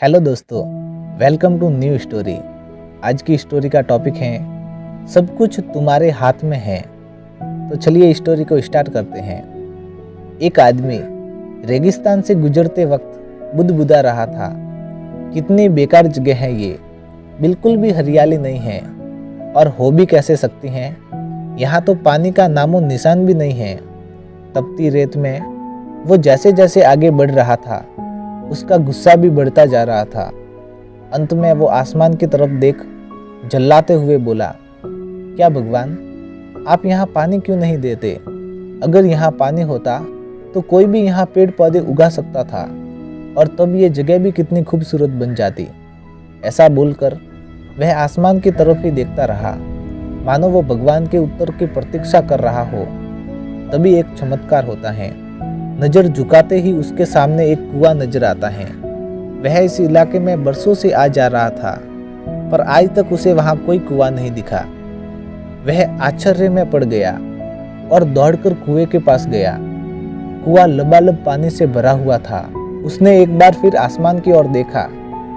Hello दोस्तों, welcome to new story. आज की स्टोरी का टॉपिक है सब कुछ तुम्हारे हाथ में है। तो चलिए स्टोरी को स्टार्ट करते हैं। एक आदमी रेगिस्तान से गुजरते वक्त बुदबुदा रहा था, कितनी बेकार जगह है ये, बिल्कुल भी हरियाली नहीं है और हो भी कैसे सकती हैं। यहाँ तो पानी का नामो निशान भी नहीं है। तपती रेत में वो जैसे जैसे आगे बढ़ रहा था, उसका गुस्सा भी बढ़ता जा रहा था। अंत में वो आसमान की तरफ देख झल्लाते हुए बोला, क्या भगवान, आप यहाँ पानी क्यों नहीं देते? अगर यहाँ पानी होता तो कोई भी यहाँ पेड़ पौधे उगा सकता था और तब ये जगह भी कितनी खूबसूरत बन जाती। ऐसा बोलकर वह आसमान की तरफ ही देखता रहा, मानो वो भगवान के उत्तर की प्रतीक्षा कर रहा हो। तभी एक चमत्कार होता है। नजर झुकाते ही उसके सामने एक कुआं नजर आता है। वह इस इलाके में बरसों से आ जा रहा था, पर आज तक उसे वहां कोई कुआं नहीं दिखा। वह आश्चर्य में पड़ गया और दौड़कर कुएं के पास गया। कुआं लबालब पानी से भरा हुआ था। उसने एक बार फिर आसमान की ओर देखा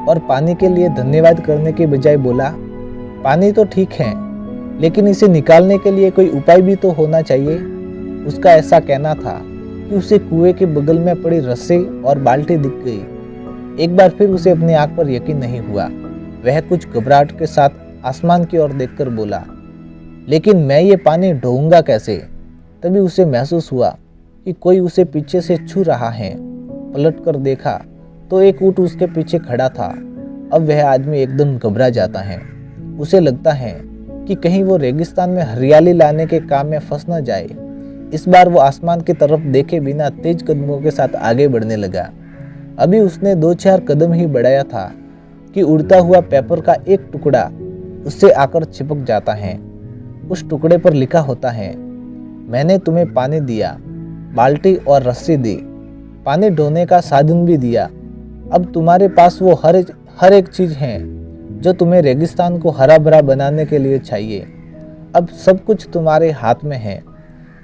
और पानी के लिए धन्यवाद करने के बजाय बोला, पानी तो ठीक है, लेकिन इसे निकालने के लिए कोई उपाय भी तो होना चाहिए। उसका ऐसा कहना था कि उसे कुएं के बगल में पड़ी रस्सी और बाल्टी दिख गई। एक बार फिर उसे अपनी आंख पर यकीन नहीं हुआ। वह कुछ घबराहट के साथ आसमान की ओर देखकर बोला, लेकिन मैं ये पानी ढोऊंगा कैसे? तभी उसे महसूस हुआ कि कोई उसे पीछे से छू रहा है। पलटकर देखा तो एक ऊंट उसके पीछे खड़ा था। अब वह आदमी एकदम घबरा जाता है। उसे लगता है कि कहीं वो रेगिस्तान में हरियाली लाने के काम में फंस न जाए। इस बार वो आसमान की तरफ देखे बिना तेज कदमों के साथ आगे बढ़ने लगा। अभी उसने 2-4 कदम ही बढ़ाया था कि उड़ता हुआ पेपर का एक टुकड़ा उससे आकर चिपक जाता है। उस टुकड़े पर लिखा होता है, मैंने तुम्हें पानी दिया, बाल्टी और रस्सी दी, पानी ढोने का साधन भी दिया। अब तुम्हारे पास वो हर एक चीज है जो तुम्हें रेगिस्तान को हरा भरा बनाने के लिए चाहिए। अब सब कुछ तुम्हारे हाथ में है।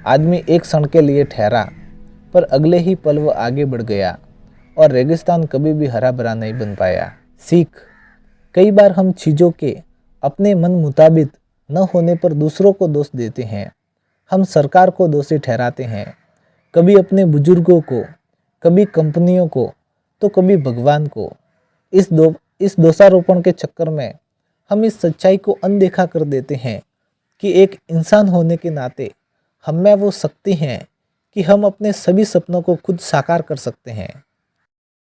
आदमी एक क्षण के लिए ठहरा, पर अगले ही पल वो आगे बढ़ गया और रेगिस्तान कभी भी हरा भरा नहीं बन पाया। सीख, कई बार हम चीज़ों के अपने मन मुताबिक न होने पर दूसरों को दोष देते हैं। हम सरकार को दोषी ठहराते हैं, कभी अपने बुजुर्गों को, कभी कंपनियों को, तो कभी भगवान को। इस दोषारोपण के चक्कर में हम इस सच्चाई को अनदेखा कर देते हैं कि एक इंसान होने के नाते हम में वो शक्ति है कि हम अपने सभी सपनों को खुद साकार कर सकते हैं।